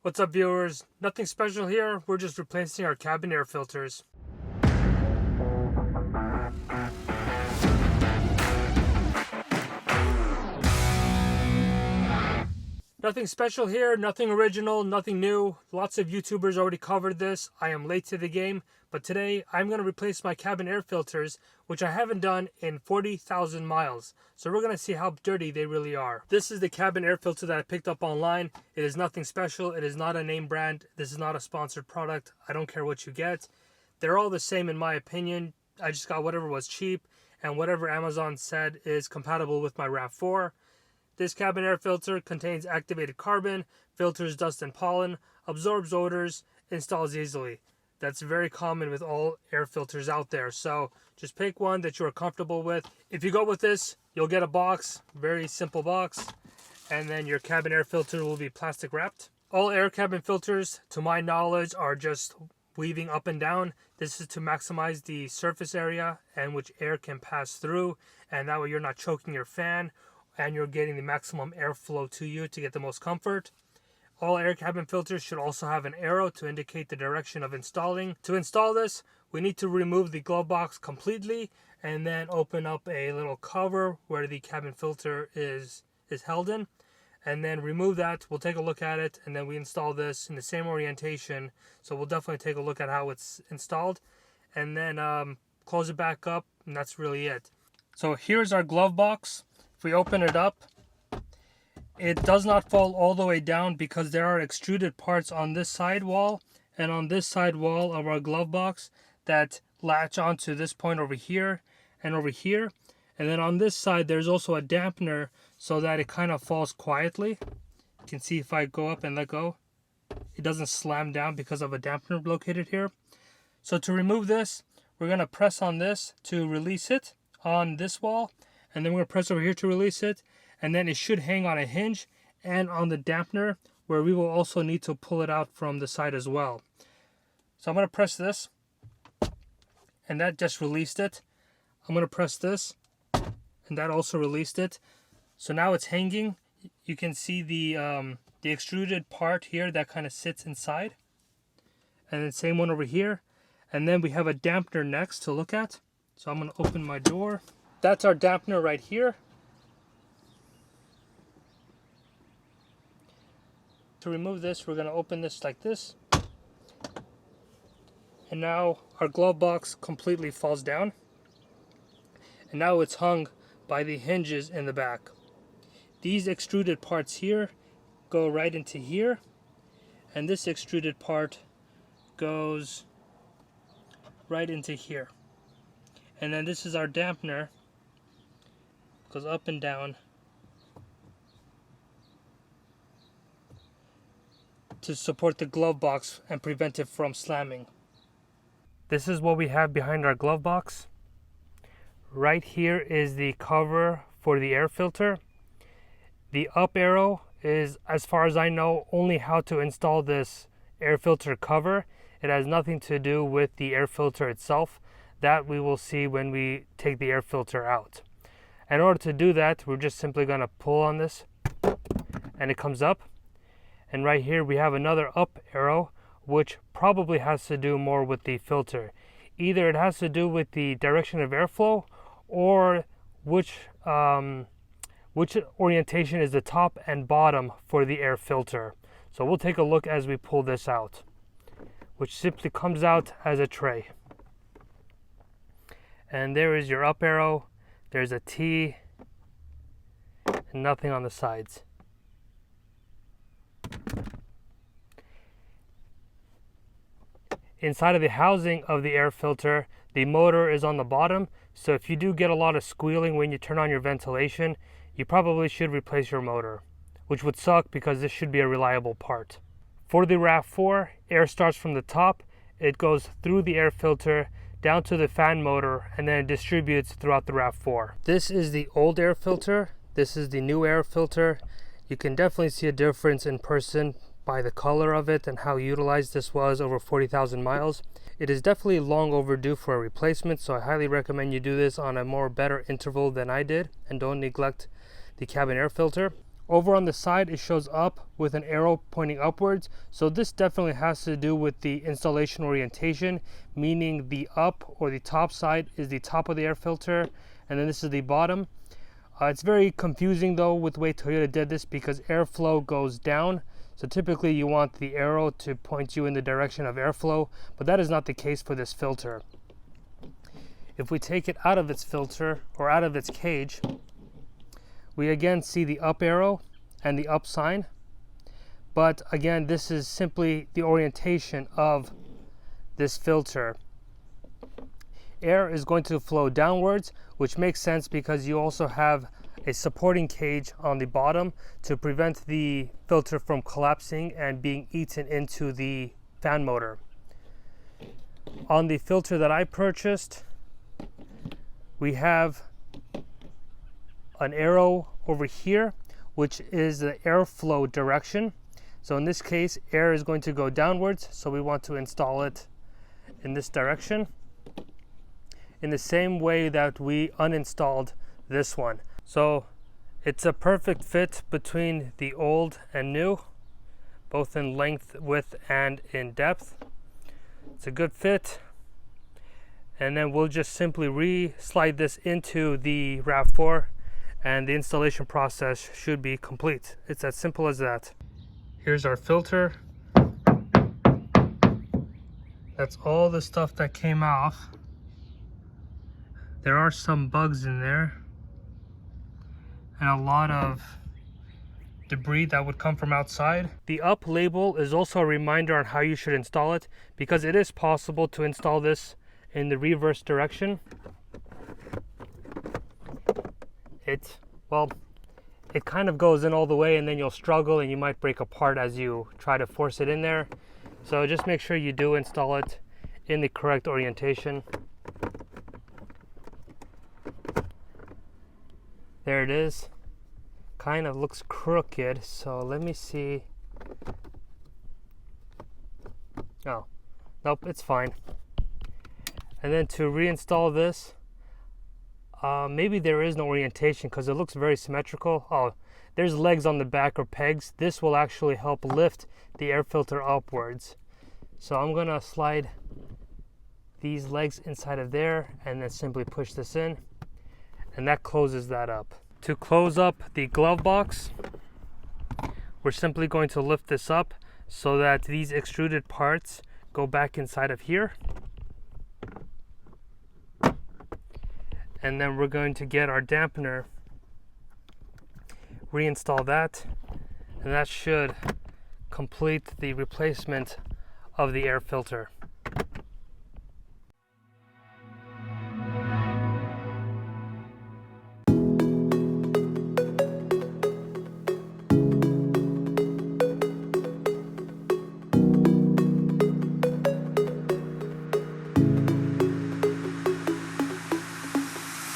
What's up, viewers? Nothing special here. We're just replacing our cabin air filters. Nothing special here, nothing original, nothing new. Lots of YouTubers already covered this. I am late to the game, but today I'm going to replace my cabin air filters, which I haven't done in 40,000 miles. So we're going to see how dirty they really are. This is the cabin air filter that I picked up online. It is nothing special. It is not a name brand. This is not a sponsored product. I don't care what you get. They're all the same in my opinion. I just got whatever was cheap and whatever Amazon said is compatible with my Rav4. This cabin air filter contains activated carbon, filters dust and pollen, absorbs odors, installs easily. That's very common with all air filters out there. So just pick one that you are comfortable with. If you go with this, you'll get a box, very simple box, and then your cabin air filter will be plastic wrapped. All air cabin filters, to my knowledge, are just weaving up and down. This is to maximize the surface area and which air can pass through, and that way you're not choking your fan and you're getting the maximum airflow to you to get the most comfort. All air cabin filters should also have an arrow to indicate the direction of installing. To install this, we need to remove the glove box completely and then open up a little cover where the cabin filter is held in, and then remove that. We'll take a look at it, and then we install this in the same orientation. So we'll definitely take a look at how it's installed, and then close it back up, and that's really it. So here's our glove box. If we open it up, it does not fall all the way down because there are extruded parts on this side wall and on this side wall of our glove box that latch onto this point over here and over here. And then on this side, there's also a dampener so that it kind of falls quietly. You can see if I go up and let go, it doesn't slam down because of a dampener located here. So to remove this, we're going to press on this to release it on this wall. And then we're going to press over here to release it. And then it should hang on a hinge and on the dampener, where we will also need to pull it out from the side as well. So I'm going to press this, and that just released it. I'm going to press this, and that also released it. So now it's hanging. You can see the extruded part here that kind of sits inside. And then same one over here. And then we have a dampener next to look at. So I'm going to open my door. That's our dampener right here. To remove this, we're going to open this like this. And now our glove box completely falls down. And now it's hung by the hinges in the back. These extruded parts here go right into here. And this extruded part goes right into here. And then this is our dampener. Goes up and down to support the glove box and prevent it from slamming. This is what we have behind our glove box. Right here is the cover for the air filter. The up arrow is, as far as I know, only how to install this air filter cover. It has nothing to do with the air filter itself. That we will see when we take the air filter out. In order to do that, we're just simply going to pull on this and it comes up. And right here we have another up arrow, which probably has to do more with the filter. Either it has to do with the direction of airflow or which orientation is the top and bottom for the air filter. So we'll take a look as we pull this out, which simply comes out as a tray. And there is your up arrow. There's a T and nothing on the sides. Inside of the housing of the air filter, the motor is on the bottom. So if you do get a lot of squealing when you turn on your ventilation, you probably should replace your motor, which would suck because this should be a reliable part. For the Rav4, air starts from the top. It goes through the air filter down to the fan motor, and then it distributes throughout the Rav4. This is the old air filter. This is the new air filter. You can definitely see a difference in person by the color of it and how utilized this was over 40,000 miles. It is definitely long overdue for a replacement, so I highly recommend you do this on a more better interval than I did, and don't neglect the cabin air filter. Over on the side, it shows up with an arrow pointing upwards. So this definitely has to do with the installation orientation, meaning the up or the top side is the top of the air filter, and then this is the bottom. It's very confusing though with the way Toyota did this because airflow goes down. So typically you want the arrow to point you in the direction of airflow, but that is not the case for this filter. If we take it out of its filter or out of its cage, we again see the up arrow and the up sign. But again, this is simply the orientation of this filter. Air is going to flow downwards, which makes sense because you also have a supporting cage on the bottom to prevent the filter from collapsing and being eaten into the fan motor. On the filter that I purchased, we have an arrow over here, which is the airflow direction. So in this case, air is going to go downwards, so we want to install it in this direction, in the same way that we uninstalled this one. So it's a perfect fit between the old and new, both in length, width, and in depth. It's a good fit. And then we'll just simply re-slide this into the Rav4 and the installation process should be complete. It's as simple as that. Here's our filter. That's all the stuff that came off. There are some bugs in there and a lot of debris that would come from outside. The up label is also a reminder on how you should install it because it is possible to install this in the reverse direction. It kind of goes in all the way and then you'll struggle and you might break apart as you try to force it in there. So just make sure you do install it in the correct orientation. There it is. Kind of looks crooked, so let me see. Oh, nope, it's fine. And then to reinstall this, maybe there is no orientation because it looks very symmetrical. Oh, there's legs on the back or pegs. This will actually help lift the air filter upwards. So I'm gonna slide these legs inside of there and then simply push this in, and that closes that up. To close up the glove box, we're simply going to lift this up so that these extruded parts go back inside of here. And then we're going to get our dampener, reinstall that, and that should complete the replacement of the air filter.